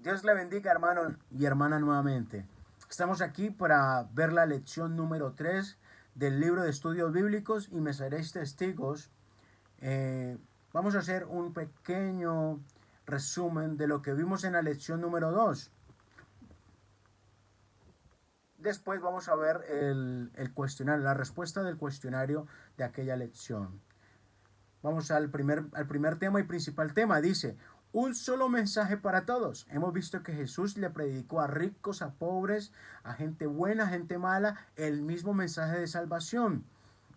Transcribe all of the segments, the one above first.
Dios le bendiga, hermano y hermana, nuevamente. Estamos aquí para ver la lección número 3 del libro de estudios bíblicos y me seréis testigos. Vamos a hacer un pequeño resumen de lo que vimos en la lección número 2. Después vamos a ver el cuestionario, la respuesta del cuestionario de aquella lección. Vamos al primer tema y principal tema. Dice, un solo mensaje para todos. Hemos visto que Jesús le predicó a ricos, a pobres, a gente buena, a gente mala, el mismo mensaje de salvación.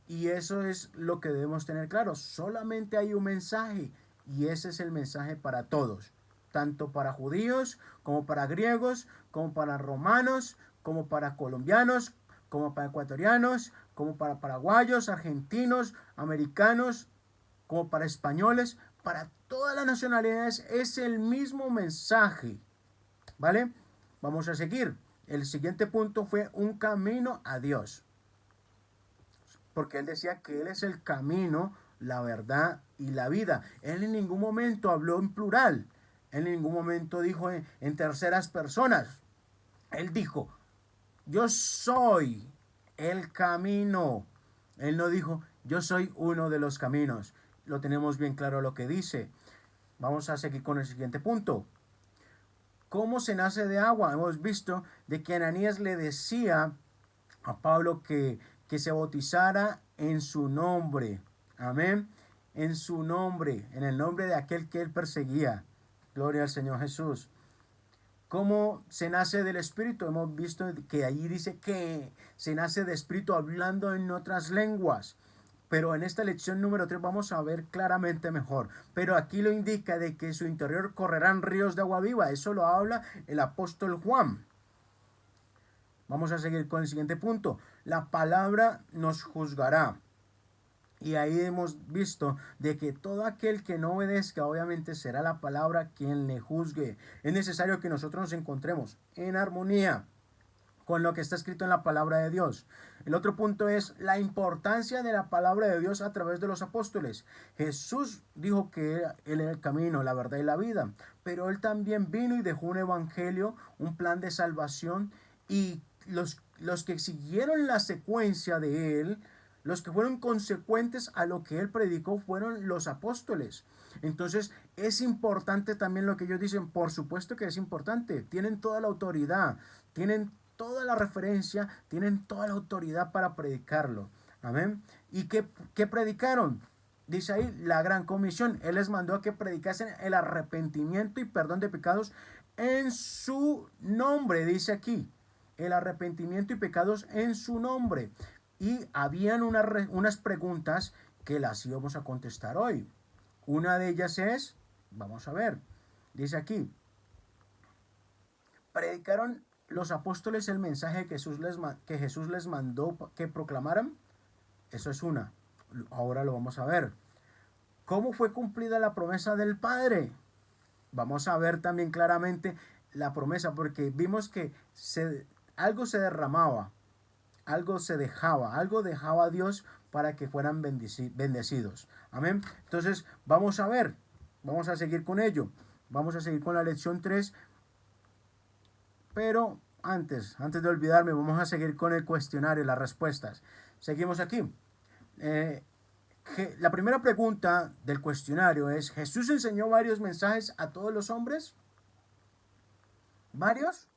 Y eso es lo que debemos tener claro. Solamente hay un mensaje y ese es el mensaje para todos. Tanto para judíos, como para griegos, como para romanos, como para colombianos, como para ecuatorianos, como para paraguayos, argentinos, americanos, como para españoles, para todas las nacionalidades es el mismo mensaje, ¿vale? Vamos a seguir. El siguiente punto fue un camino a Dios, porque él decía que él es el camino, la verdad y la vida. Él en ningún momento habló en plural, él en ningún momento dijo en terceras personas. Él dijo, yo soy el camino. Él no dijo, yo soy uno de los caminos. Lo tenemos bien claro lo que dice. Vamos a seguir con el siguiente punto. ¿Cómo se nace de agua? Hemos visto de que Ananías le decía a Pablo que se bautizara en su nombre. Amén. En su nombre, en el nombre de aquel que él perseguía. Gloria al Señor Jesús. ¿Cómo se nace del Espíritu? Hemos visto que allí dice que se nace de Espíritu hablando en otras lenguas. Pero en esta lección número 3 vamos a ver claramente mejor. Pero aquí lo indica de que en su interior correrán ríos de agua viva. Eso lo habla el apóstol Juan. Vamos a seguir con el siguiente punto. La palabra nos juzgará. Y ahí hemos visto de que todo aquel que no obedezca, obviamente será la palabra quien le juzgue. Es necesario que nosotros nos encontremos en armonía con lo que está escrito en la palabra de Dios. El otro punto es la importancia de la palabra de Dios a través de los apóstoles. Jesús dijo que él era el camino, la verdad y la vida, pero él también vino y dejó un evangelio, un plan de salvación, y los que siguieron la secuencia de él, los que fueron consecuentes a lo que él predicó fueron los apóstoles. Entonces es importante también lo que ellos dicen. Por supuesto que es importante. Tienen toda la autoridad, tienen toda la referencia, tienen toda la autoridad para predicarlo. Amén. ¿Y qué predicaron? Dice ahí la gran comisión. Él les mandó a que predicasen el arrepentimiento y perdón de pecados en su nombre, dice aquí. El arrepentimiento y pecados en su nombre. Y habían unas preguntas que las íbamos a contestar hoy. Una de ellas es, vamos a ver, dice aquí, predicaron los apóstoles el mensaje que Jesús les mandó que proclamaran. Eso es una. Ahora lo vamos a ver. ¿Cómo fue cumplida la promesa del Padre? Vamos a ver también claramente la promesa, porque vimos que algo se derramaba, algo se dejaba, algo dejaba a Dios para que fueran bendecidos. Amén. Entonces, vamos a ver, vamos a seguir con ello. Vamos a seguir con la lección 3, pero antes de olvidarme, vamos a seguir con el cuestionario, las respuestas. Seguimos aquí. Eh, la primera pregunta del cuestionario es, ¿Jesús enseñó varios mensajes a todos los hombres? ¿Varios?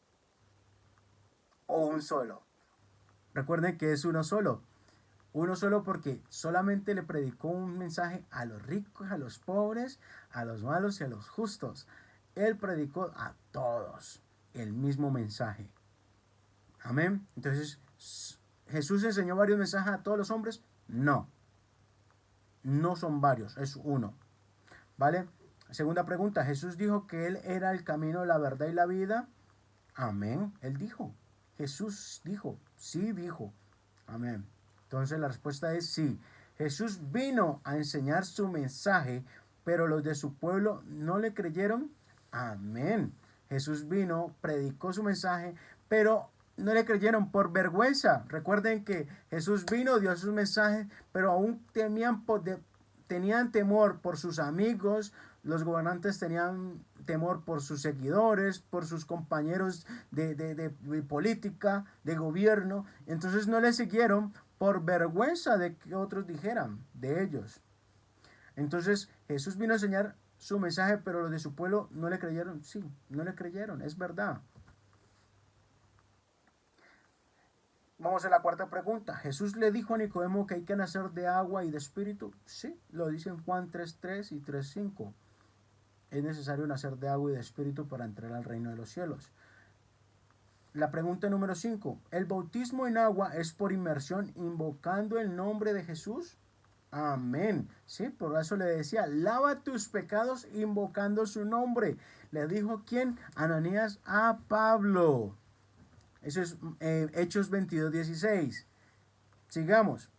¿O un solo? Recuerden que es uno solo. Uno solo porque solamente le predicó un mensaje a los ricos, a los pobres, a los malos y a los justos. Él predicó a todos el mismo mensaje. Amén. Entonces, ¿Jesús enseñó varios mensajes a todos los hombres? No. No son varios, es uno. ¿Vale? Segunda pregunta, ¿Jesús dijo que Él era el camino, la verdad y la vida? Amén. Él dijo. Jesús dijo. Sí dijo. Amén. Entonces la respuesta es sí. Jesús vino a enseñar su mensaje, pero los de su pueblo no le creyeron. Amén. Jesús vino, predicó su mensaje, pero no le creyeron por vergüenza. Recuerden que Jesús vino, dio sus mensajes, pero aún tenían temor por sus amigos. Los gobernantes tenían temor por sus seguidores, por sus compañeros de política, de gobierno. Entonces no le siguieron por vergüenza de que otros dijeran de ellos. Entonces Jesús vino a enseñar su mensaje, pero los de su pueblo no le creyeron. Sí, no le creyeron, es verdad. Vamos a la cuarta pregunta. ¿Jesús le dijo a Nicodemo que hay que nacer de agua y de espíritu? Sí, lo dice en Juan 3:3 y 3:5. Es necesario nacer de agua y de espíritu para entrar al reino de los cielos. La pregunta número 5. ¿El bautismo en agua es por inmersión invocando el nombre de Jesús? Amén. Sí, por eso le decía, lava tus pecados invocando su nombre. Le dijo quién, Ananías a Pablo. Eso es Hechos 22:16. Sigamos.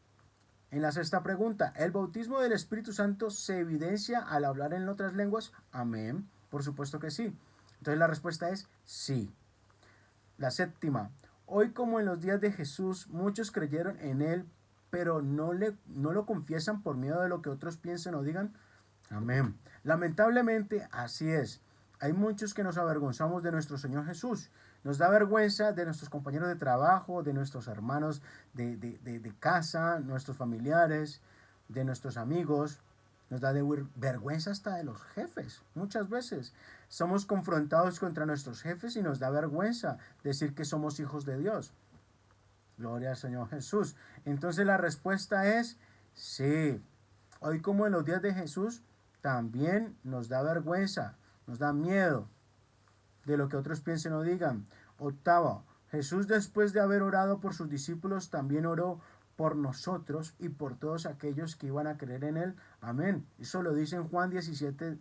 En la sexta pregunta, ¿el bautismo del Espíritu Santo se evidencia al hablar en otras lenguas? Amén. Por supuesto que sí. Entonces la respuesta es sí. La séptima, hoy como en los días de Jesús, muchos creyeron en él, pero no lo confiesan por miedo de lo que otros piensen o digan. Amén. Lamentablemente así es. Hay muchos que nos avergonzamos de nuestro Señor Jesús. Nos da vergüenza de nuestros compañeros de trabajo, de nuestros hermanos de casa, nuestros familiares, de nuestros amigos. Nos da vergüenza hasta de los jefes. Muchas veces somos confrontados contra nuestros jefes y nos da vergüenza decir que somos hijos de Dios. Gloria al Señor Jesús. Entonces la respuesta es sí. Hoy como en los días de Jesús, también nos da vergüenza, nos da miedo de lo que otros piensen o digan. Octavo, Jesús después de haber orado por sus discípulos, también oró por nosotros y por todos aquellos que iban a creer en él. Amén. Eso lo dice en Juan 17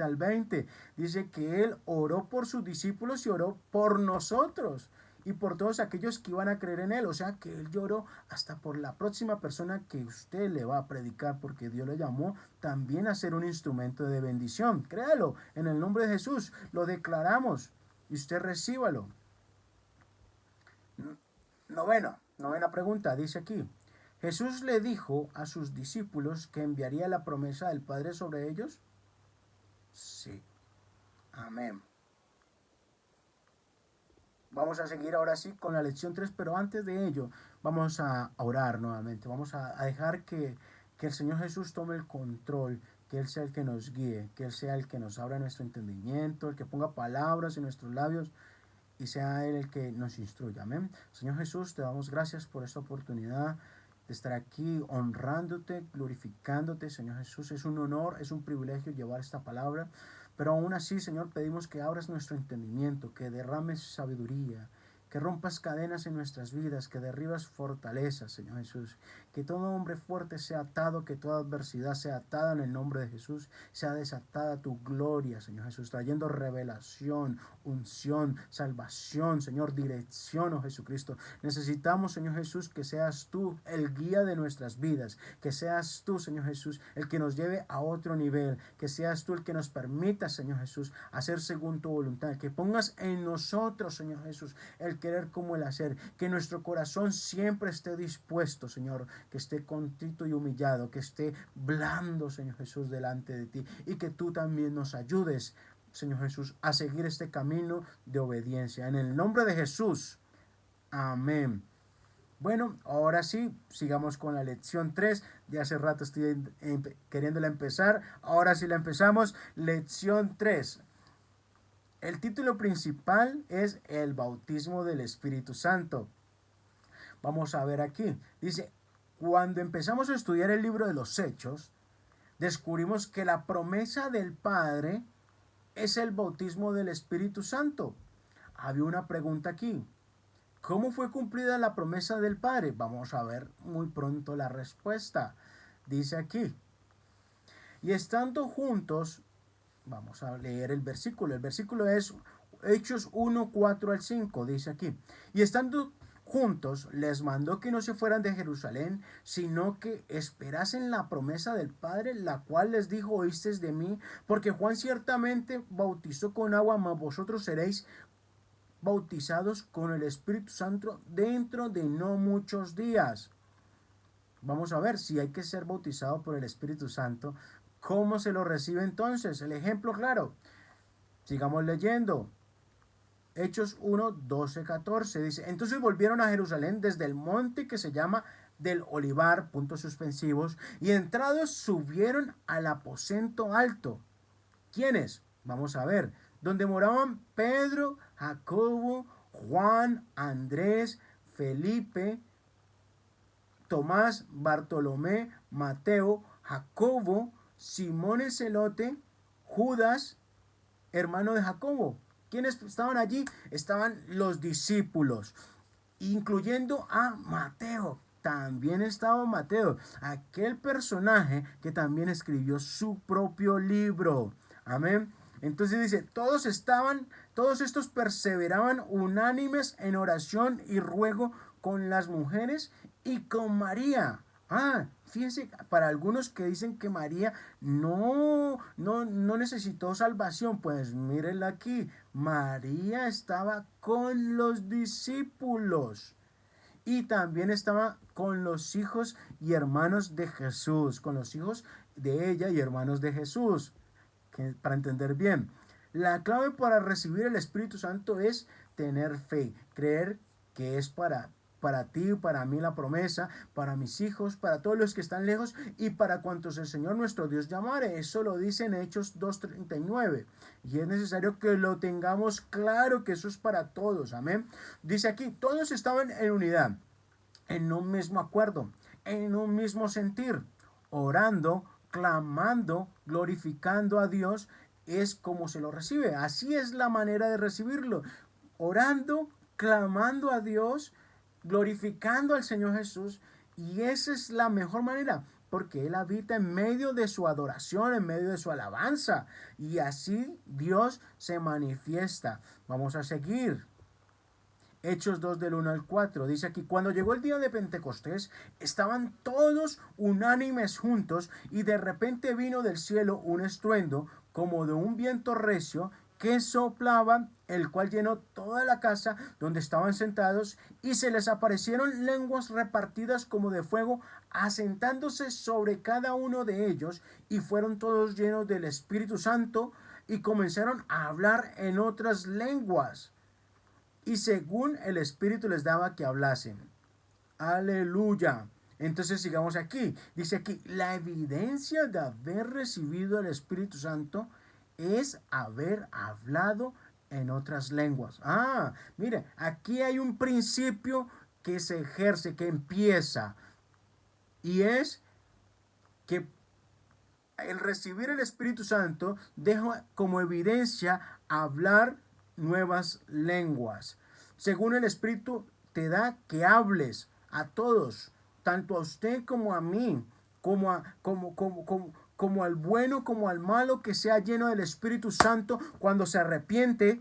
al 20. Dice que él oró por sus discípulos y oró por nosotros y por todos aquellos que iban a creer en él. O sea que él lloró hasta por la próxima persona que usted le va a predicar, porque Dios le llamó también a ser un instrumento de bendición. Créalo, en el nombre de Jesús lo declaramos y usted recíbalo. Novena pregunta, dice aquí. ¿Jesús le dijo a sus discípulos que enviaría la promesa del Padre sobre ellos? Sí. Amén. Vamos a seguir ahora sí con la lección 3, pero antes de ello vamos a orar nuevamente. Vamos a dejar que el Señor Jesús tome el control, que Él sea el que nos guíe, que Él sea el que nos abra nuestro entendimiento, el que ponga palabras en nuestros labios y sea Él el que nos instruya. Amén. Señor Jesús, te damos gracias por esta oportunidad de estar aquí honrándote, glorificándote. Señor Jesús, es un honor, es un privilegio llevar esta palabra. Pero aún así, Señor, pedimos que abras nuestro entendimiento, que derrames sabiduría, que rompas cadenas en nuestras vidas, que derribas fortalezas, Señor Jesús. Que todo hombre fuerte sea atado, que toda adversidad sea atada en el nombre de Jesús, sea desatada tu gloria, Señor Jesús, trayendo revelación, unción, salvación, Señor, dirección, oh Jesucristo. Necesitamos, Señor Jesús, que seas tú el guía de nuestras vidas, que seas tú, Señor Jesús, el que nos lleve a otro nivel, que seas tú el que nos permita, Señor Jesús, hacer según tu voluntad, que pongas en nosotros, Señor Jesús, el querer como el hacer, que nuestro corazón siempre esté dispuesto, Señor, que esté contrito y humillado, que esté blando, Señor Jesús, delante de ti, y que tú también nos ayudes, Señor Jesús, a seguir este camino de obediencia. En el nombre de Jesús. Amén. Bueno, ahora sí, sigamos con la lección 3. De hace rato estoy queriéndola empezar. Ahora sí la empezamos. Lección 3. El título principal es el bautismo del Espíritu Santo. Vamos a ver aquí. Dice, cuando empezamos a estudiar el libro de los Hechos, descubrimos que la promesa del Padre es el bautismo del Espíritu Santo. Había una pregunta aquí. ¿Cómo fue cumplida la promesa del Padre? Vamos a ver muy pronto la respuesta. Dice aquí. Y estando juntos, vamos a leer el versículo. El versículo es Hechos 1, 4 al 5. Dice aquí. Y estando juntos, les mandó que no se fueran de Jerusalén, sino que esperasen la promesa del Padre, la cual les dijo, oísteis de mí, porque Juan ciertamente bautizó con agua, mas vosotros seréis bautizados con el Espíritu Santo dentro de no muchos días. Vamos a ver si hay que ser bautizado por el Espíritu Santo. ¿Cómo se lo recibe entonces? El ejemplo claro. Sigamos leyendo. Hechos 1, 12, 14 dice, entonces volvieron a Jerusalén desde el monte que se llama del Olivar, puntos suspensivos, y entrados subieron al aposento alto. ¿Quiénes? Vamos a ver, donde moraban Pedro, Jacobo, Juan, Andrés, Felipe, Tomás, Bartolomé, Mateo, Jacobo, Simón el Celote, Judas, hermano de Jacobo. ¿Quiénes estaban allí? Estaban los discípulos, incluyendo a Mateo. También estaba Mateo, aquel personaje que también escribió su propio libro. Amén. Entonces dice, todos estos perseveraban unánimes en oración y ruego con las mujeres y con María. Fíjense, para algunos que dicen que María no necesitó salvación, pues mírenla aquí. María estaba con los discípulos y también estaba con los hijos y hermanos de Jesús, con los hijos de ella y hermanos de Jesús. Para entender bien, la clave para recibir el Espíritu Santo es tener fe, creer que es para ti, para mí la promesa, para mis hijos, para todos los que están lejos y para cuantos el Señor nuestro Dios llamare. Eso lo dice en Hechos 2:39. Y es necesario que lo tengamos claro, que eso es para todos. Amén. Dice aquí, todos estaban en unidad, en un mismo acuerdo, en un mismo sentir, orando, clamando, glorificando a Dios, es como se lo recibe. Así es la manera de recibirlo. Orando, clamando a Dios, glorificando al Señor Jesús. Y esa es la mejor manera, porque Él habita en medio de su adoración, en medio de su alabanza. Y así Dios se manifiesta. Vamos a seguir. Hechos 2 del 1 al 4. Dice aquí, cuando llegó el día de Pentecostés, estaban todos unánimes juntos y de repente vino del cielo un estruendo como de un viento recio que soplaba, el cual llenó toda la casa donde estaban sentados y se les aparecieron lenguas repartidas como de fuego, asentándose sobre cada uno de ellos y fueron todos llenos del Espíritu Santo y comenzaron a hablar en otras lenguas y según el Espíritu les daba que hablasen. Aleluya. Entonces sigamos aquí. Dice aquí, la evidencia de haber recibido el Espíritu Santo es haber hablado en otras lenguas. Mire, aquí hay un principio que se ejerce, que empieza. Y es que el recibir el Espíritu Santo deja como evidencia hablar nuevas lenguas. Según el Espíritu te da que hables a todos, tanto a usted como a mí, como al bueno como al malo, que sea lleno del Espíritu Santo cuando se arrepiente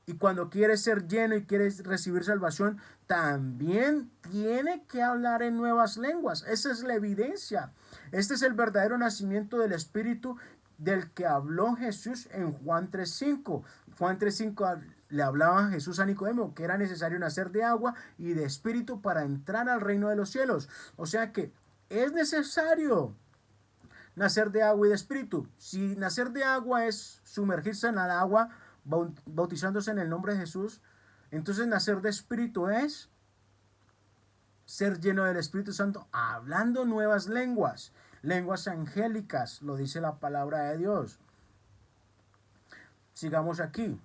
y cuando quiere ser lleno y quiere recibir salvación, también tiene que hablar en nuevas lenguas. Esa es la evidencia. Este es el verdadero nacimiento del Espíritu del que habló Jesús en Juan 3:5. Juan 3:5 le hablaba Jesús a Nicodemo que era necesario nacer de agua y de espíritu para entrar al reino de los cielos. O sea que es necesario nacer de agua y de espíritu. Si nacer de agua es sumergirse en el agua bautizándose en el nombre de Jesús, entonces nacer de espíritu es ser lleno del Espíritu Santo, hablando nuevas lenguas, lenguas angélicas, lo dice la palabra de Dios. Sigamos aquí.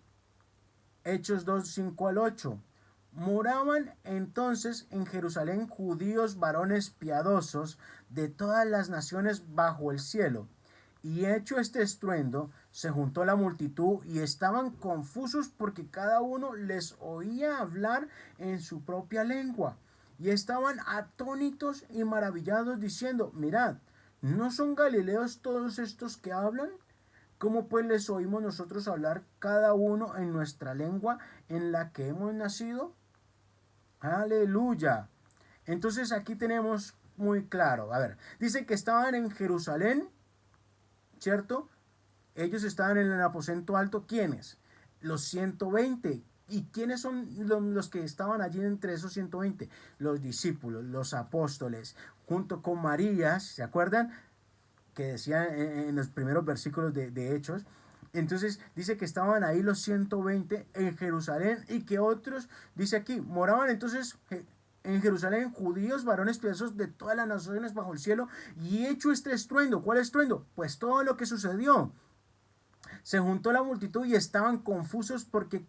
Hechos 2:5 al 8. Moraban entonces en Jerusalén judíos varones piadosos de todas las naciones bajo el cielo. Y hecho este estruendo, se juntó la multitud y estaban confusos porque cada uno les oía hablar en su propia lengua. Y estaban atónitos y maravillados diciendo, mirad, ¿no son galileos todos estos que hablan? ¿Cómo pues les oímos nosotros hablar cada uno en nuestra lengua en la que hemos nacido? Aleluya. Entonces aquí tenemos muy claro, a ver, dice que estaban en Jerusalén, ¿cierto? Ellos estaban en el aposento alto. ¿Quiénes? Los 120. ¿Y quiénes son los que estaban allí entre esos 120? Los discípulos, los apóstoles, junto con María, ¿se acuerdan? Que decía en los primeros versículos de Hechos, Entonces dice que estaban ahí los 120 en Jerusalén y que otros, dice aquí, moraban entonces en Jerusalén judíos, varones piadosos de todas las naciones bajo el cielo, y hecho este estruendo. ¿Cuál estruendo? Pues todo lo que sucedió. Se juntó la multitud y estaban confusos porque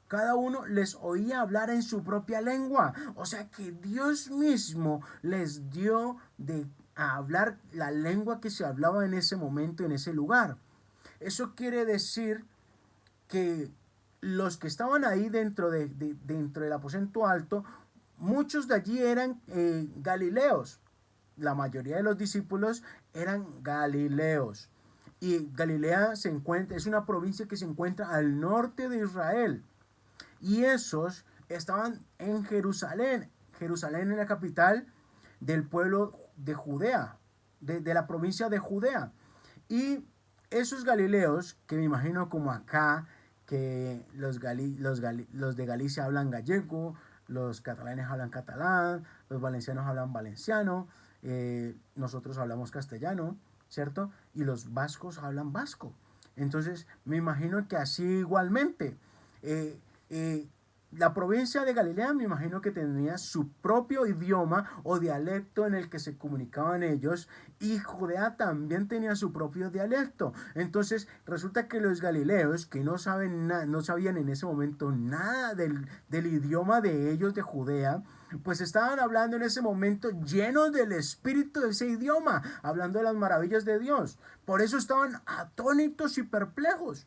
cada uno les oía hablar en su propia lengua. O sea que Dios mismo les dio de a hablar la lengua que se hablaba en ese momento, en ese lugar. Eso quiere decir que los que estaban ahí dentro del aposento alto, muchos de allí eran galileos. La mayoría de los discípulos eran galileos. Y Galilea se encuentra, es una provincia que se encuentra al norte de Israel. Y esos estaban en Jerusalén. Jerusalén es la capital del pueblo de Judea, de la provincia de Judea. Y esos galileos, que me imagino como acá, que los de Galicia hablan gallego, los catalanes hablan catalán, los valencianos hablan valenciano, nosotros hablamos castellano, ¿cierto? Y los vascos hablan vasco. Entonces, me imagino que así igualmente. Eh, eh, la provincia de Galilea me imagino que tenía su propio idioma o dialecto en el que se comunicaban ellos, y Judea también tenía su propio dialecto. Entonces resulta que los galileos que no sabían en ese momento nada del idioma de ellos de Judea, pues estaban hablando en ese momento llenos del espíritu de ese idioma, hablando de las maravillas de Dios. Por eso estaban atónitos y perplejos,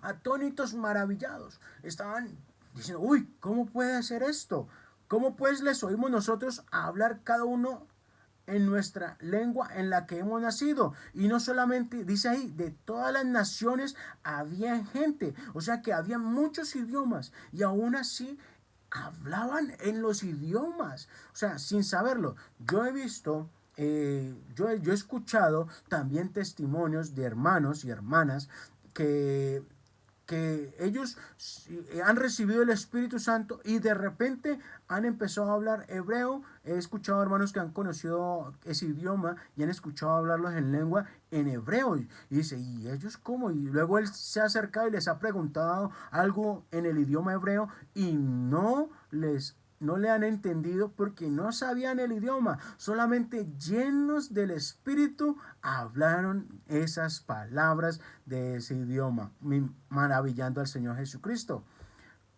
atónitos, maravillados. Estaban diciendo, uy, ¿cómo puede ser esto? ¿Cómo pues les oímos nosotros hablar cada uno en nuestra lengua en la que hemos nacido? Y no solamente, dice ahí, de todas las naciones había gente, o sea que había muchos idiomas, y aún así hablaban en los idiomas, o sea, sin saberlo. Yo he visto, yo he escuchado también testimonios de hermanos y hermanas que ellos han recibido el Espíritu Santo y de repente han empezado a hablar hebreo. He escuchado hermanos que han conocido ese idioma y han escuchado hablarlos en lengua en hebreo. Y dice, ¿y ellos cómo? Y luego él se ha acercado y les ha preguntado algo en el idioma hebreo y no le han entendido porque no sabían el idioma, solamente llenos del Espíritu hablaron esas palabras de ese idioma, maravillando al Señor Jesucristo.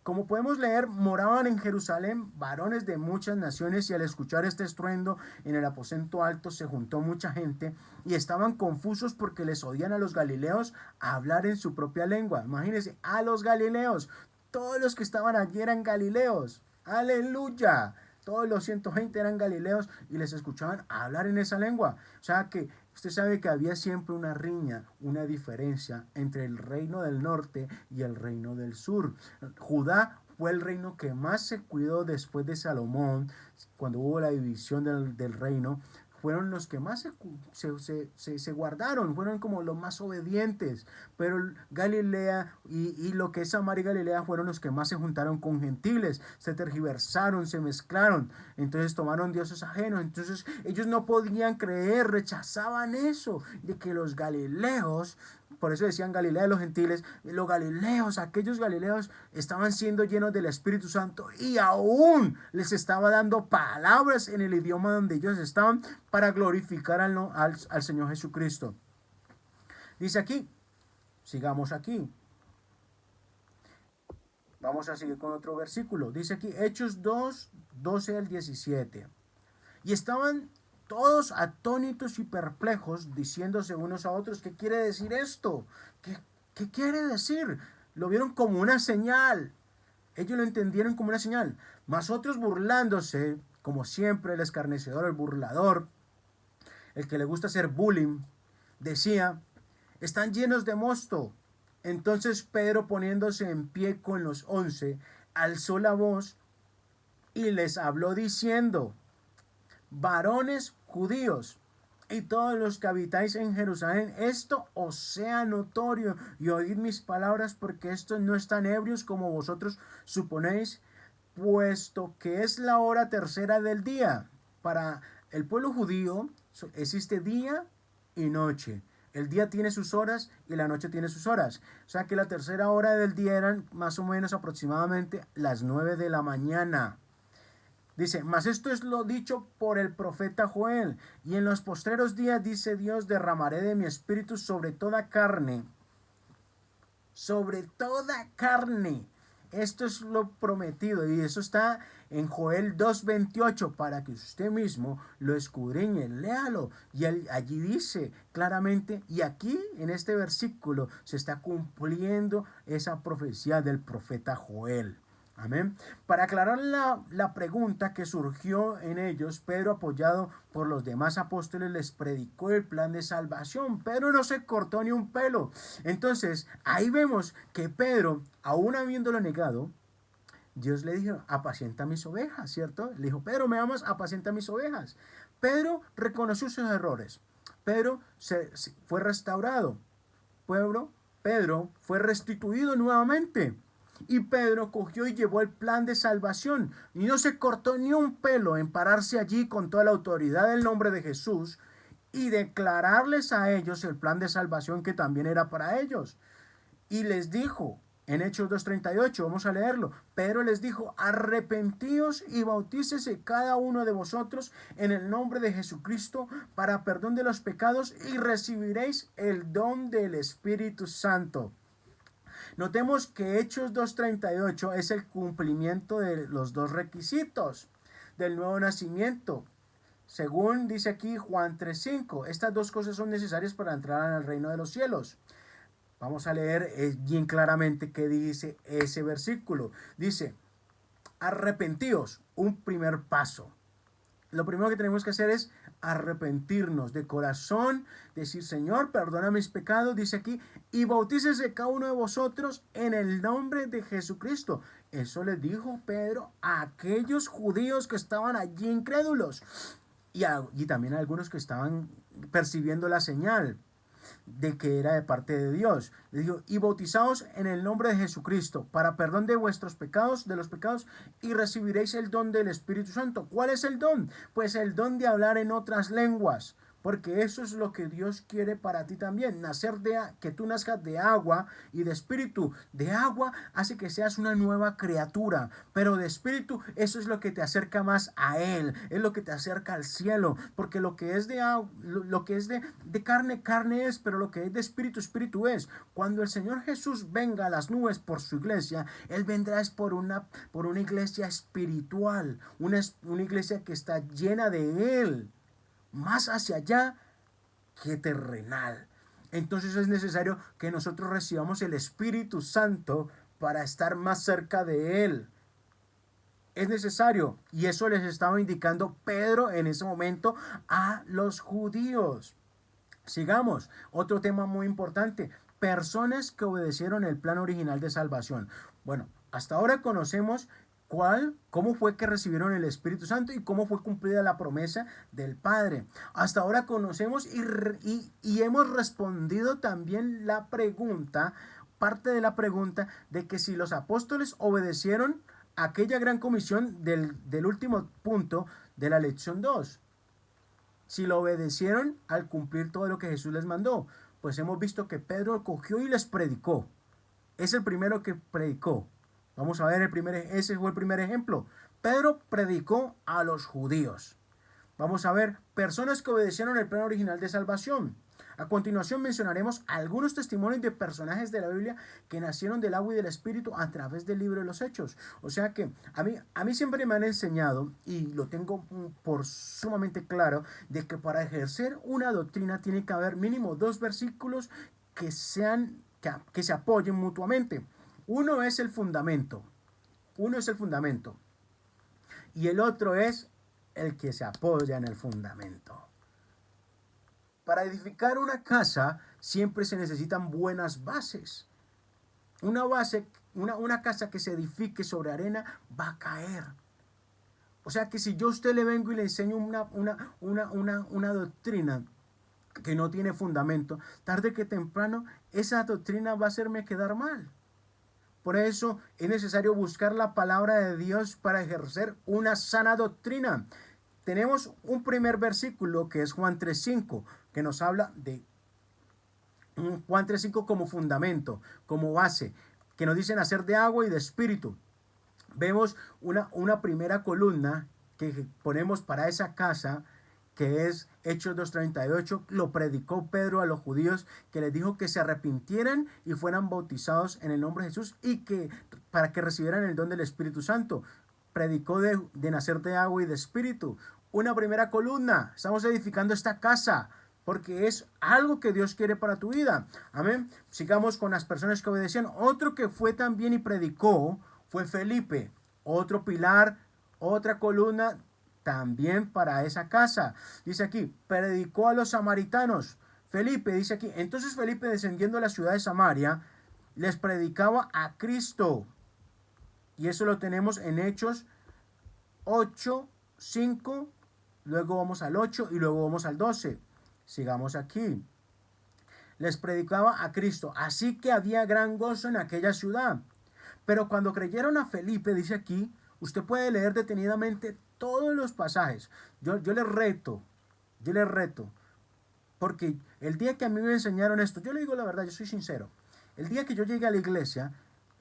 Como podemos leer, moraban en Jerusalén varones de muchas naciones, y al escuchar este estruendo en el aposento alto se juntó mucha gente y estaban confusos porque les oían a los galileos hablar en su propia lengua. Imagínense, a los galileos, todos los que estaban allí eran galileos. Aleluya. Todos los 120 eran galileos y les escuchaban hablar en esa lengua. O sea que usted sabe que había siempre una riña, una diferencia entre el reino del norte y el reino del sur. Judá fue el reino que más se cuidó después de Salomón, cuando hubo la división del reino. Fueron los que más se guardaron, fueron como los más obedientes. Pero Galilea y lo que es Samaria y Galilea fueron los que más se juntaron con gentiles, se tergiversaron, se mezclaron, entonces tomaron dioses ajenos. Entonces ellos no podían creer, rechazaban eso, de que los galileos, por eso decían Galilea de los gentiles, los galileos, aquellos galileos estaban siendo llenos del Espíritu Santo y aún les estaba dando palabras en el idioma donde ellos estaban para glorificar al Señor Jesucristo. Dice aquí, sigamos aquí. Vamos a seguir con otro versículo. Dice aquí, Hechos 2, 12 al 17. Y estaban todos atónitos y perplejos, diciéndose unos a otros, ¿qué quiere decir esto? ¿Qué quiere decir? Lo vieron como una señal. Ellos lo entendieron como una señal. Mas otros burlándose, como siempre, el escarnecedor, el burlador, el que le gusta hacer bullying, decía, están llenos de mosto. Entonces Pedro, poniéndose en pie con los 11, alzó la voz y les habló diciendo, varones judíos y todos los que habitáis en Jerusalén, esto os sea notorio y oíd mis palabras, porque estos no están ebrios como vosotros suponéis, puesto que es la hora tercera del día. Para el pueblo judío existe día y noche. El día tiene sus horas y la noche tiene sus horas. O sea que la tercera hora del día eran más o menos aproximadamente las 9 de la mañana. Dice, mas esto es lo dicho por el profeta Joel. Y en los postreros días, dice Dios, derramaré de mi espíritu sobre toda carne. Sobre toda carne. Esto es lo prometido y eso está en Joel 2:28 para que usted mismo lo escudriñe, léalo. Y allí dice claramente, y aquí en este versículo se está cumpliendo esa profecía del profeta Joel. Amén. Para aclarar la pregunta que surgió en ellos, Pedro, apoyado por los demás apóstoles, les predicó el plan de salvación. Pedro no se cortó ni un pelo. Entonces, ahí vemos que Pedro, aún habiéndolo negado, Dios le dijo, apacienta mis ovejas, ¿cierto? Le dijo, Pedro, ¿me amas? Apacienta mis ovejas. Pedro reconoció sus errores. Pedro fue restaurado. Pedro fue restituido nuevamente. Y Pedro cogió y llevó el plan de salvación. Y no se cortó ni un pelo en pararse allí con toda la autoridad del nombre de Jesús y declararles a ellos el plan de salvación que también era para ellos. Y les dijo, en Hechos 2:38, vamos a leerlo, Pedro les dijo, arrepentíos y bautícese cada uno de vosotros en el nombre de Jesucristo para perdón de los pecados y recibiréis el don del Espíritu Santo. Notemos que Hechos 2:38 es el cumplimiento de los dos requisitos del nuevo nacimiento. Según dice aquí Juan 3:5, estas dos cosas son necesarias para entrar al reino de los cielos. Vamos a leer bien claramente qué dice ese versículo. Dice, arrepentíos, un primer paso. Lo primero que tenemos que hacer es arrepentirnos de corazón, decir, Señor, perdona mis pecados, dice aquí, y bautícese cada uno de vosotros en el nombre de Jesucristo. Eso le dijo Pedro a aquellos judíos que estaban allí incrédulos y también a algunos que estaban percibiendo la señal de que era de parte de Dios. Le dijo, y bautizaos en el nombre de Jesucristo para perdón de vuestros pecados, de los pecados, y recibiréis el don del Espíritu Santo. ¿Cuál es el don? Pues el don de hablar en otras lenguas. Porque eso es lo que Dios quiere para ti también, que tú nazcas de agua y de espíritu. De agua hace que seas una nueva criatura, pero de espíritu eso es lo que te acerca más a Él, es lo que te acerca al cielo, porque lo que es de carne, carne es, pero lo que es de espíritu, espíritu es. Cuando el Señor Jesús venga a las nubes por su iglesia, Él vendrá es por una iglesia espiritual, una iglesia que está llena de Él, más hacia allá que terrenal. Entonces es necesario que nosotros recibamos el Espíritu Santo para estar más cerca de Él. Es necesario, y eso les estaba indicando Pedro en ese momento a los judíos. Sigamos, otro tema muy importante, personas que obedecieron el plan original de salvación. Bueno, hasta ahora conocemos cómo fue que recibieron el Espíritu Santo y cómo fue cumplida la promesa del Padre. Hasta ahora conocemos y hemos respondido también la pregunta, parte de la pregunta de que si los apóstoles obedecieron aquella gran comisión del último punto de la lección 2. Si lo obedecieron al cumplir todo lo que Jesús les mandó, pues hemos visto que Pedro cogió y les predicó. Es el primero que predicó. Vamos a ver ese fue el primer ejemplo. Pedro predicó a los judíos. Vamos a ver personas que obedecieron el plan original de salvación. A continuación mencionaremos algunos testimonios de personajes de la Biblia que nacieron del agua y del Espíritu a través del libro de los Hechos. O sea que a mí siempre me han enseñado, y lo tengo por sumamente claro, de que para ejercer una doctrina tiene que haber mínimo 2 versículos que se apoyen mutuamente. Uno es el fundamento. Y el otro es el que se apoya en el fundamento. Para edificar una casa siempre se necesitan buenas bases. Una casa que se edifique sobre arena va a caer. O sea que si yo a usted le vengo y le enseño una doctrina que no tiene fundamento, tarde que temprano esa doctrina va a hacerme quedar mal. Por eso es necesario buscar la palabra de Dios para ejercer una sana doctrina. Tenemos un primer versículo que es Juan 3:5, que nos habla Juan 3:5 como fundamento, como base, que nos dice nacer de agua y de espíritu. Vemos una primera columna que ponemos para esa casa, que es Hechos 2:38, lo predicó Pedro a los judíos, que les dijo que se arrepintieran y fueran bautizados en el nombre de Jesús y que para que recibieran el don del Espíritu Santo. Predicó de nacer de agua y de espíritu. Una primera columna, estamos edificando esta casa porque es algo que Dios quiere para tu vida. Amén. Sigamos con las personas que obedecían. Otro que fue también y predicó fue Felipe, otro pilar, otra columna también para esa casa. Dice aquí, predicó a los samaritanos. Felipe dice aquí, entonces Felipe descendiendo a la ciudad de Samaria, les predicaba a Cristo. Y eso lo tenemos en Hechos 8, 5, luego vamos al 8 y luego vamos al 12. Sigamos aquí. Les predicaba a Cristo, así que había gran gozo en aquella ciudad. Pero cuando creyeron a Felipe, dice aquí, usted puede leer detenidamente todos los pasajes. Yo le reto, porque el día que a mí me enseñaron esto, yo le digo la verdad, yo soy sincero. El día que yo llegué a la iglesia,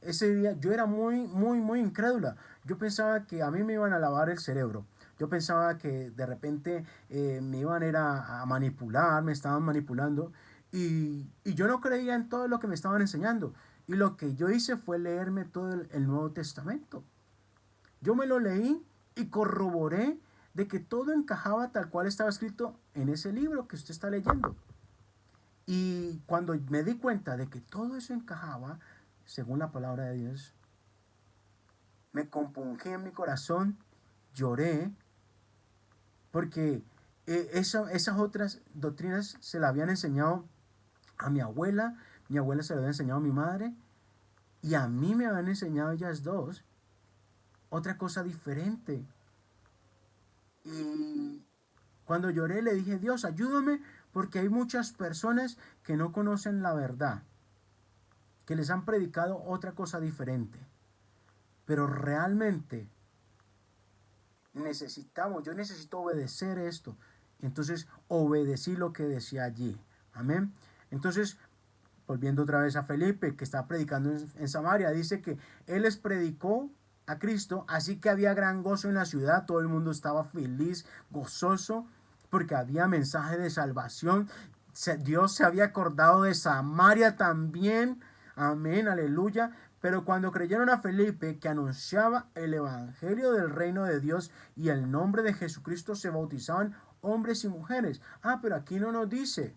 ese día yo era muy incrédula. Yo pensaba que a mí me iban a lavar el cerebro. Yo pensaba que de repente me iban a manipular, me estaban manipulando. Y yo no creía en todo lo que me estaban enseñando. Y lo que yo hice fue leerme todo el Nuevo Testamento. Yo me lo leí y corroboré de que todo encajaba tal cual estaba escrito en ese libro que usted está leyendo. Y cuando me di cuenta de que todo eso encajaba, según la palabra de Dios, me compungí en mi corazón, lloré, porque esas otras doctrinas se las habían enseñado a mi abuela se lo había enseñado a mi madre, y a mí me habían enseñado ellas dos otra cosa diferente. Y cuando lloré le dije, Dios, ayúdame, porque hay muchas personas que no conocen la verdad, que les han predicado otra cosa diferente. Pero realmente yo necesito obedecer esto. Entonces obedecí lo que decía allí. Amén. Entonces, volviendo otra vez a Felipe, que está predicando en Samaria, dice que él les predicó a Cristo, así que había gran gozo en la ciudad, todo el mundo estaba feliz, gozoso, porque había mensaje de salvación. Dios se había acordado de Samaria también. Amén, aleluya. Pero cuando creyeron a Felipe, que anunciaba el evangelio del reino de Dios y el nombre de Jesucristo, se bautizaban hombres y mujeres. Pero aquí no nos dice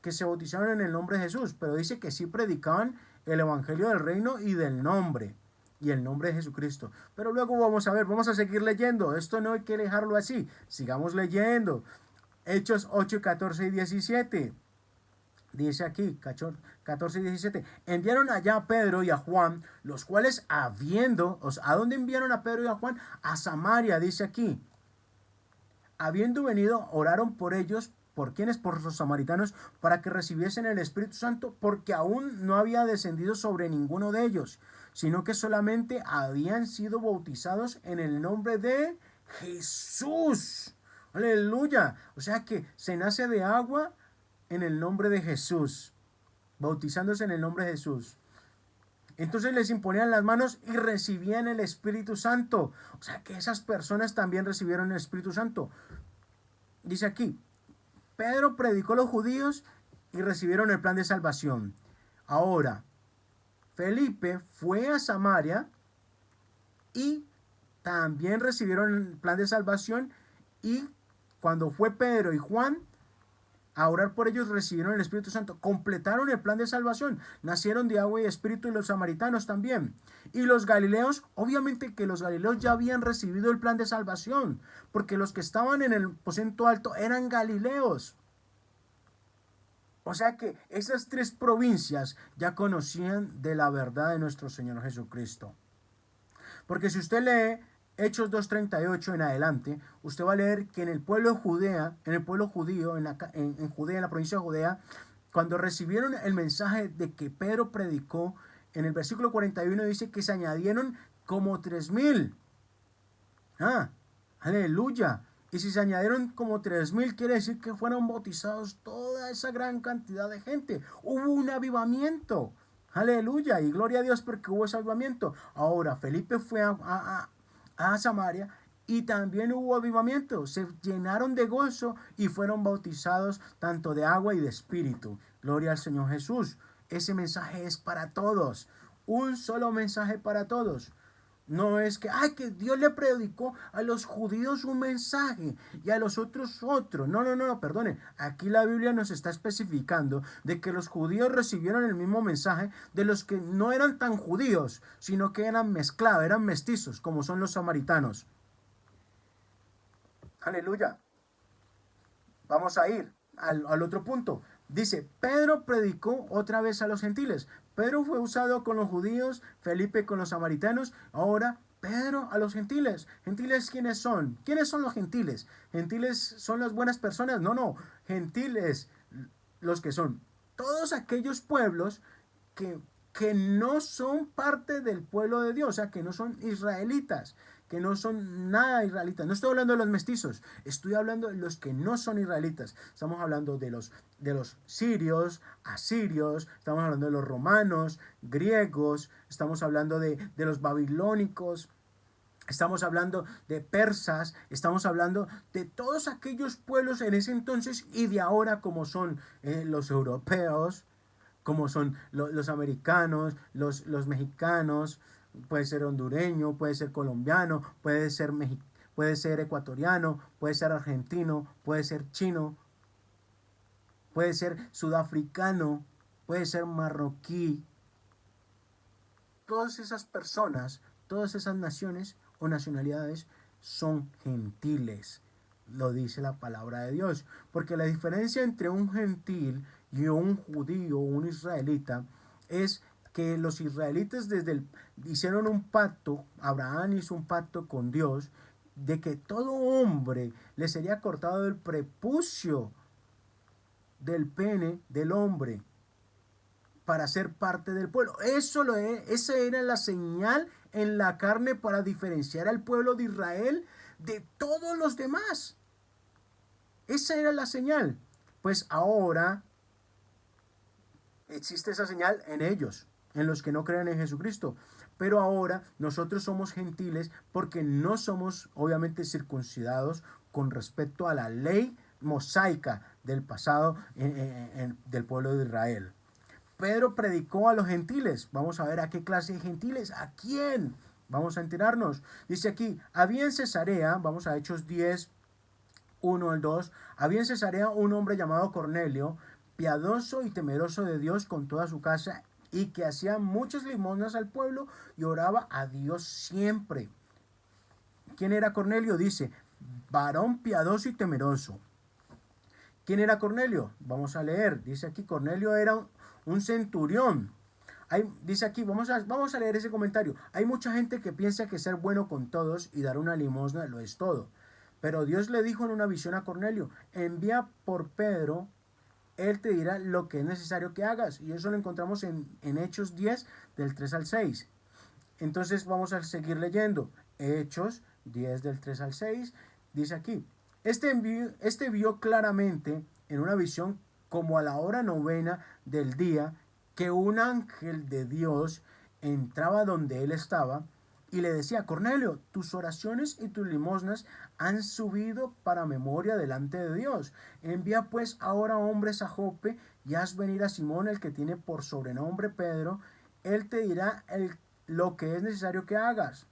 que se bautizaron en el nombre de Jesús, pero dice que sí predicaban el evangelio del reino y del nombre, y el nombre de Jesucristo. Pero luego vamos a seguir leyendo. Esto no hay que dejarlo así. Sigamos leyendo. Hechos 8, 14 y 17. Dice aquí, 14 y 17, enviaron allá a Pedro y a Juan, los cuales ¿a dónde enviaron a Pedro y a Juan? A Samaria, dice aquí. Habiendo venido, oraron por ellos, ¿por quiénes? Por los samaritanos, para que recibiesen el Espíritu Santo, porque aún no había descendido sobre ninguno de ellos, sino que solamente habían sido bautizados en el nombre de Jesús. Aleluya. O sea que se nace de agua en el nombre de Jesús, bautizándose en el nombre de Jesús. Entonces les imponían las manos y recibían el Espíritu Santo. O sea que esas personas también recibieron el Espíritu Santo. Dice aquí, Pedro predicó a los judíos y recibieron el plan de salvación. Ahora, Felipe fue a Samaria y también recibieron el plan de salvación, y cuando fue Pedro y Juan a orar por ellos, recibieron el Espíritu Santo, completaron el plan de salvación, nacieron de agua y espíritu, y los samaritanos también. Y los galileos, obviamente que los galileos ya habían recibido el plan de salvación, porque los que estaban en el aposento alto eran galileos. O sea que esas tres provincias ya conocían de la verdad de nuestro Señor Jesucristo. Porque si usted lee Hechos 2:38 en adelante, usted va a leer que en el pueblo Judea, en el pueblo judío, en Judea, en la provincia de Judea, cuando recibieron el mensaje de que Pedro predicó, en el versículo 41 dice que se añadieron como 3,000. Aleluya. Y si se añadieron como 3,000, quiere decir que fueron bautizados toda toda esa gran cantidad de gente. Hubo un avivamiento. Aleluya, y gloria a Dios porque hubo ese avivamiento. Ahora, Felipe fue a Samaria y también hubo avivamiento. Se llenaron de gozo y fueron bautizados tanto de agua y de espíritu. Gloria al Señor Jesús. Ese mensaje es para todos. Un solo mensaje para todos. No es que Dios le predicó a los judíos un mensaje y a los otros otro. No, perdone. Aquí la Biblia nos está especificando de que los judíos recibieron el mismo mensaje de los que no eran tan judíos, sino que eran mezclados, eran mestizos, como son los samaritanos. Aleluya. Vamos a ir al otro punto. Dice, Pedro predicó otra vez a los gentiles. Pedro fue usado con los judíos, Felipe con los samaritanos, ahora Pedro a los gentiles. ¿Gentiles quiénes son? ¿Quiénes son los gentiles? ¿Gentiles son las buenas personas? No. Gentiles, los que son todos aquellos pueblos que, que no son parte del pueblo de Dios, o sea, que no son israelitas, que no son nada israelitas. No estoy hablando de los mestizos, estoy hablando de los que no son israelitas. Estamos hablando de los sirios, asirios, estamos hablando de los romanos, griegos, estamos hablando de los babilónicos. Estamos hablando de persas, estamos hablando de todos aquellos pueblos en ese entonces y de ahora, como son los europeos, como son los americanos, los mexicanos, puede ser hondureño, puede ser colombiano, puede ser ecuatoriano, puede ser argentino, puede ser chino, puede ser sudafricano, puede ser marroquí. Todas esas personas, todas esas naciones o nacionalidades son gentiles. Lo dice la palabra de Dios. Porque la diferencia entre un gentil y un judío o un israelita es que los israelitas hicieron un pacto, Abraham hizo un pacto con Dios, de que todo hombre le sería cortado el prepucio del pene del hombre para ser parte del pueblo. Esa era la señal en la carne para diferenciar al pueblo de Israel de todos los demás. Esa era la señal. Pues ahora existe esa señal en ellos, en los que no creen en Jesucristo. Pero ahora nosotros somos gentiles porque no somos obviamente circuncidados con respecto a la ley mosaica del pasado del pueblo de Israel. Pedro predicó a los gentiles. Vamos a ver a qué clase de gentiles, a quién. Vamos a enterarnos. Dice aquí, había en Cesarea, vamos a Hechos 10, 1 al 2, había en Cesarea un hombre llamado Cornelio, piadoso y temeroso de Dios con toda su casa, y que hacía muchas limosnas al pueblo y oraba a Dios siempre. ¿Quién era Cornelio? Dice, varón piadoso y temeroso. ¿Quién era Cornelio? Vamos a leer. Dice aquí, Cornelio era un centurión. Dice aquí, vamos a leer ese comentario. Hay mucha gente que piensa que ser bueno con todos y dar una limosna lo es todo. Pero Dios le dijo en una visión a Cornelio, envía por Pedro, él te dirá lo que es necesario que hagas. Y eso lo encontramos en Hechos 10, del 3 al 6. Entonces vamos a seguir leyendo. Hechos 10, del 3 al 6. Dice aquí, este vio claramente en una visión como a la hora novena del día que un ángel de Dios entraba donde él estaba y le decía, Cornelio, tus oraciones y tus limosnas han subido para memoria delante de Dios. Envía pues ahora hombres a Jope y haz venir a Simón, el que tiene por sobrenombre Pedro. Él te dirá lo que es necesario que hagas.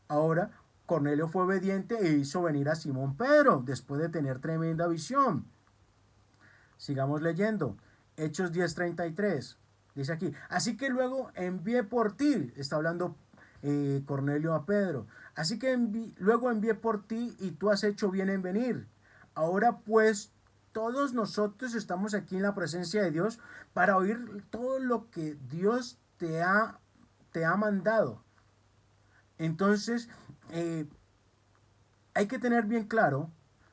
Ahora Cornelio fue obediente e hizo venir a Simón Pedro después de tener tremenda visión. Sigamos leyendo. Hechos 10:33. Dice aquí, así que luego envié por ti, está hablando Cornelio a Pedro, así que luego envié por ti y tú has hecho bien en venir. Ahora pues todos nosotros estamos aquí en la presencia de Dios para oír todo lo que Dios te ha mandado. Entonces, hay que tener bien claro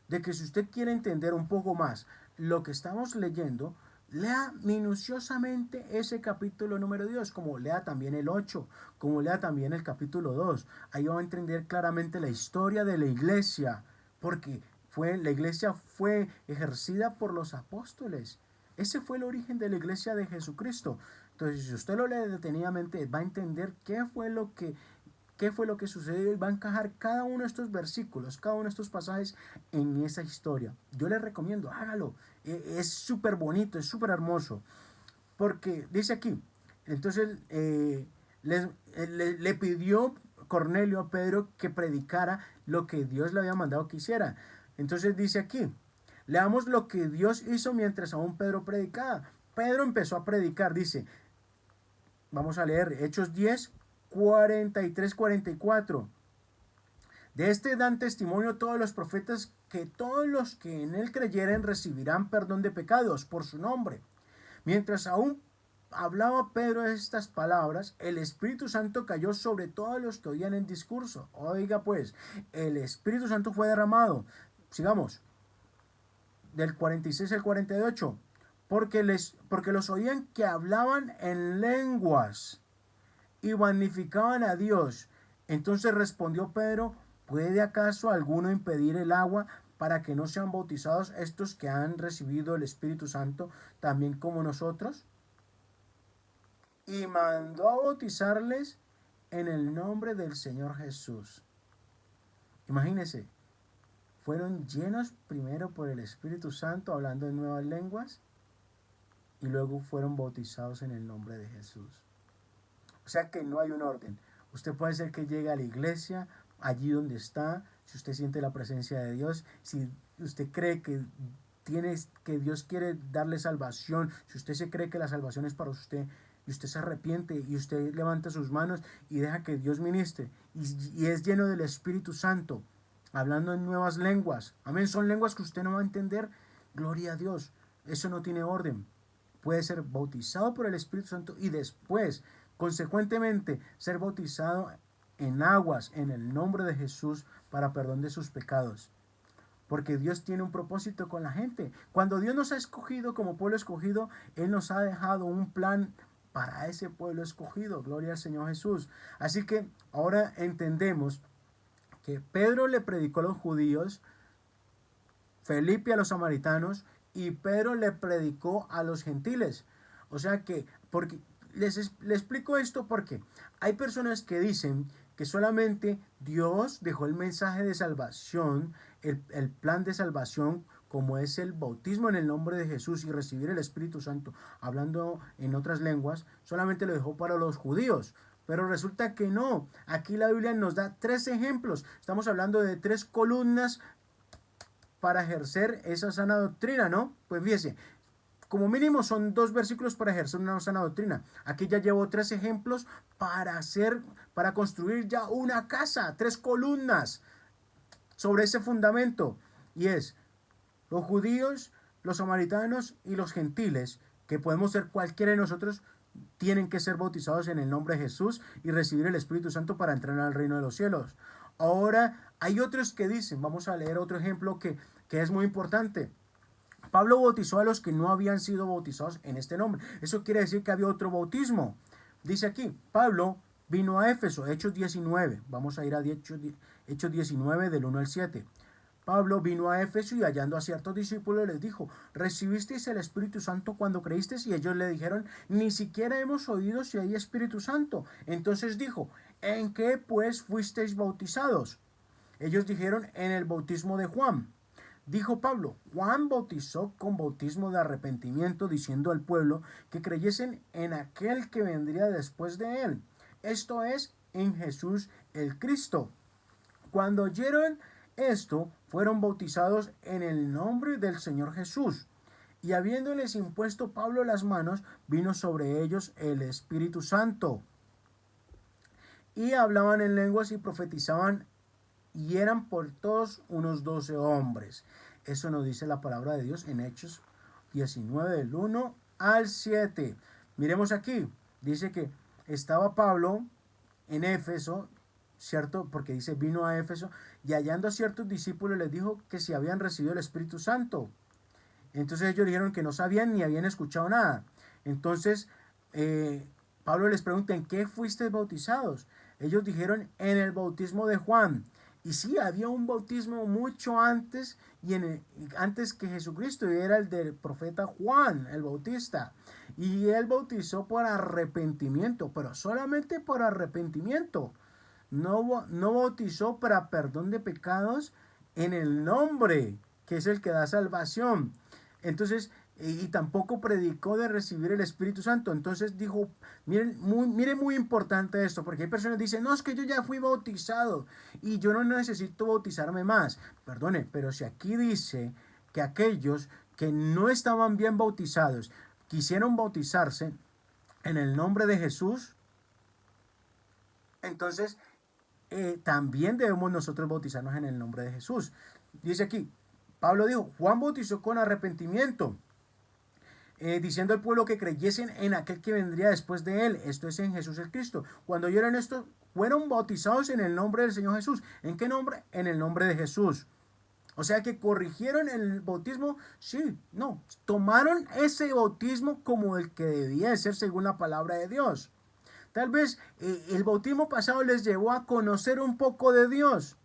de que si usted quiere entender un poco más lo que estamos leyendo, lea minuciosamente ese capítulo número 2, como lea también el 8, como lea también el capítulo 2. Ahí va a entender claramente la historia de la iglesia, porque la iglesia fue ejercida por los apóstoles. Ese fue el origen de la iglesia de Jesucristo. Entonces, si usted lo lee detenidamente, va a entender qué fue lo que sucedió y va a encajar cada uno de estos versículos, cada uno de estos pasajes en esa historia. Yo les recomiendo, hágalo. Es súper bonito, es súper hermoso. Porque dice aquí, entonces le pidió Cornelio a Pedro que predicara lo que Dios le había mandado que hiciera. Entonces dice aquí, leamos lo que Dios hizo mientras aún Pedro predicaba. Pedro empezó a predicar, dice, vamos a leer Hechos 10, 43, 44. De este dan testimonio todos los profetas que todos los que en él creyeren recibirán perdón de pecados por su nombre. Mientras aún hablaba Pedro estas palabras, el Espíritu Santo cayó sobre todos los que oían el discurso. Oiga pues, el Espíritu Santo fue derramado. Sigamos, del 46 al 48. Porque los oían que hablaban en lenguas y magnificaban a Dios. Entonces respondió Pedro, ¿puede acaso alguno impedir el agua para que no sean bautizados estos que han recibido el Espíritu Santo también como nosotros? Y mandó a bautizarles en el nombre del Señor Jesús. Imagínense, fueron llenos primero por el Espíritu Santo hablando en nuevas lenguas y luego fueron bautizados en el nombre de Jesús. O sea que no hay un orden. Usted puede ser que llegue a la iglesia, allí donde está, si usted siente la presencia de Dios, si usted cree que que Dios quiere darle salvación, si usted se cree que la salvación es para usted, y usted se arrepiente y usted levanta sus manos y deja que Dios ministre, y es lleno del Espíritu Santo, hablando en nuevas lenguas, amén, son lenguas que usted no va a entender, gloria a Dios, eso no tiene orden. Puede ser bautizado por el Espíritu Santo y después, consecuentemente, ser bautizado en aguas en el nombre de Jesús para perdón de sus pecados. Porque Dios tiene un propósito con la gente. Cuando Dios nos ha escogido como pueblo escogido, Él nos ha dejado un plan para ese pueblo escogido. Gloria al Señor Jesús. Así que ahora entendemos que Pedro le predicó a los judíos, Felipe a los samaritanos y Pedro le predicó a los gentiles. O sea que, porque les explico esto porque hay personas que dicen que solamente Dios dejó el mensaje de salvación, el plan de salvación, como es el bautismo en el nombre de Jesús y recibir el Espíritu Santo, hablando en otras lenguas, solamente lo dejó para los judíos. Pero resulta que no. Aquí la Biblia nos da 3 ejemplos. Estamos hablando de 3 columnas para ejercer esa sana doctrina, ¿no? Pues fíjese, como mínimo son 2 versículos para ejercer una sana doctrina. Aquí ya llevo 3 ejemplos para construir ya una casa, 3 columnas sobre ese fundamento. Y es los judíos, los samaritanos y los gentiles, que podemos ser cualquiera de nosotros, tienen que ser bautizados en el nombre de Jesús y recibir el Espíritu Santo para entrar al reino de los cielos. Ahora, hay otros que dicen, vamos a leer otro ejemplo que es muy importante. Pablo bautizó a los que no habían sido bautizados en este nombre. Eso quiere decir que había otro bautismo. Dice aquí, Pablo vino a Éfeso, Hechos 19. Vamos a ir a Hechos 19 del 1 al 7. Pablo vino a Éfeso y hallando a ciertos discípulos les dijo, ¿recibisteis el Espíritu Santo cuando creísteis? Y ellos le dijeron, ni siquiera hemos oído si hay Espíritu Santo. Entonces dijo, ¿en qué pues fuisteis bautizados? Ellos dijeron, en el bautismo de Juan. Dijo Pablo, Juan bautizó con bautismo de arrepentimiento, diciendo al pueblo que creyesen en aquel que vendría después de él, esto es, en Jesús el Cristo. Cuando oyeron esto, fueron bautizados en el nombre del Señor Jesús. Y habiéndoles impuesto Pablo las manos, vino sobre ellos el Espíritu Santo. Y hablaban en lenguas y profetizaban, y eran por todos unos 12 hombres. Eso nos dice la palabra de Dios en Hechos 19 del 1 al 7. Miremos aquí, dice que estaba Pablo en Éfeso, ¿cierto? Porque dice vino a Éfeso y hallando a ciertos discípulos les dijo que si habían recibido el Espíritu Santo. Entonces ellos dijeron que no sabían ni habían escuchado nada. Entonces Pablo les pregunta, ¿en qué fuisteis bautizados? Ellos dijeron, en el bautismo de Juan. Y sí, había un bautismo mucho antes, antes que Jesucristo, y era el del profeta Juan, el Bautista. Y él bautizó por arrepentimiento, pero solamente por arrepentimiento. No bautizó para perdón de pecados en el nombre, que es el que da salvación. Entonces, y tampoco predicó de recibir el Espíritu Santo. Entonces dijo, miren muy importante esto, porque hay personas que dicen, no, es que yo ya fui bautizado y yo no necesito bautizarme más. Perdone, pero si aquí dice que aquellos que no estaban bien bautizados quisieron bautizarse en el nombre de Jesús, entonces también debemos nosotros bautizarnos en el nombre de Jesús. Dice aquí, Pablo dijo, Juan bautizó con arrepentimiento, diciendo al pueblo que creyesen en aquel que vendría después de él, esto es en Jesús el Cristo. Cuando oyeron esto, fueron bautizados en el nombre del Señor Jesús. ¿En qué nombre? En el nombre de Jesús. O sea que corrigieron el bautismo, sí, no, tomaron ese bautismo como el que debía de ser según la palabra de Dios. Tal vez el bautismo pasado les llevó a conocer un poco de Dios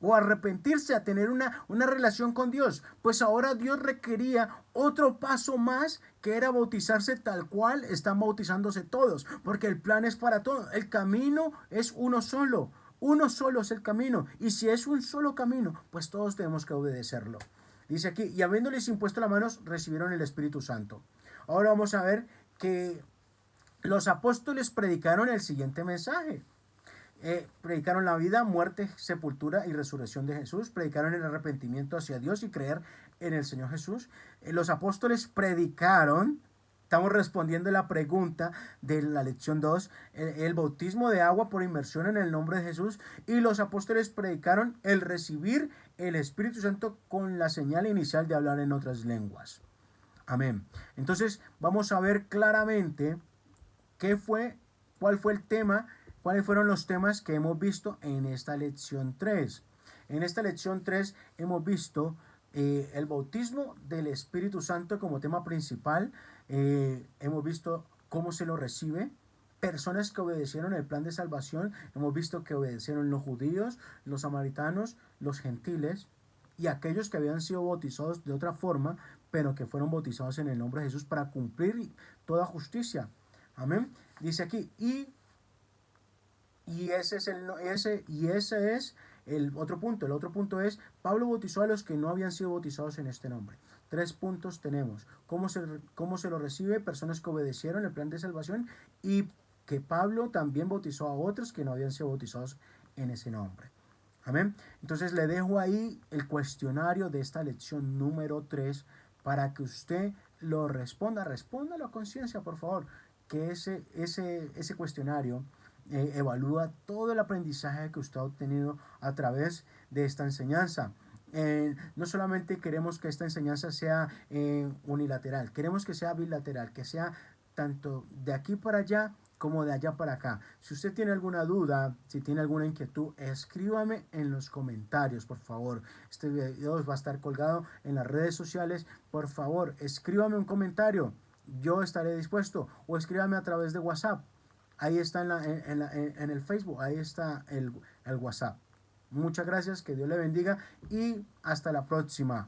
o a arrepentirse, a tener una relación con Dios. Pues ahora Dios requería otro paso más, que era bautizarse tal cual están bautizándose todos, porque el plan es para todos. El camino es uno solo. Uno solo es el camino. Y si es un solo camino, pues todos tenemos que obedecerlo. Dice aquí, y habiéndoles impuesto las manos, recibieron el Espíritu Santo. Ahora vamos a ver que los apóstoles predicaron el siguiente mensaje. Predicaron la vida, muerte, sepultura y resurrección de Jesús. Predicaron el arrepentimiento hacia Dios y creer en el Señor Jesús. Los apóstoles predicaron, estamos respondiendo a la pregunta de la lección 2, el bautismo de agua por inmersión en el nombre de Jesús. Y los apóstoles predicaron el recibir el Espíritu Santo con la señal inicial de hablar en otras lenguas. Amén. Entonces vamos a ver claramente cuál fue el tema, cuáles fueron los temas que hemos visto en esta lección 3. En esta lección 3 hemos visto el bautismo del Espíritu Santo como tema principal. Hemos visto cómo se lo recibe, personas que obedecieron el plan de salvación. Hemos visto que obedecieron los judíos, los samaritanos, los gentiles y aquellos que habían sido bautizados de otra forma, pero que fueron bautizados en el nombre de Jesús para cumplir toda justicia. Amén. Dice aquí, ese es el otro punto. El otro punto es, Pablo bautizó a los que no habían sido bautizados en este nombre. 3 puntos tenemos. Cómo se lo recibe, personas que obedecieron el plan de salvación, y que Pablo también bautizó a otros que no habían sido bautizados en ese nombre. Amén. Entonces le dejo ahí el cuestionario de esta lección número 3 para que usted lo responda. Respóndalo a conciencia, por favor, que ese cuestionario evalúa todo el aprendizaje que usted ha obtenido a través de esta enseñanza. No solamente queremos que esta enseñanza sea unilateral, queremos que sea bilateral, que sea tanto de aquí para allá como de allá para acá. Si usted tiene alguna duda, si tiene alguna inquietud, escríbame en los comentarios, por favor. Este video va a estar colgado en las redes sociales. Por favor, escríbame un comentario. Yo estaré dispuesto. O escríbame a través de WhatsApp. Ahí está en el Facebook. Ahí está el WhatsApp. Muchas gracias. Que Dios le bendiga. Y hasta la próxima.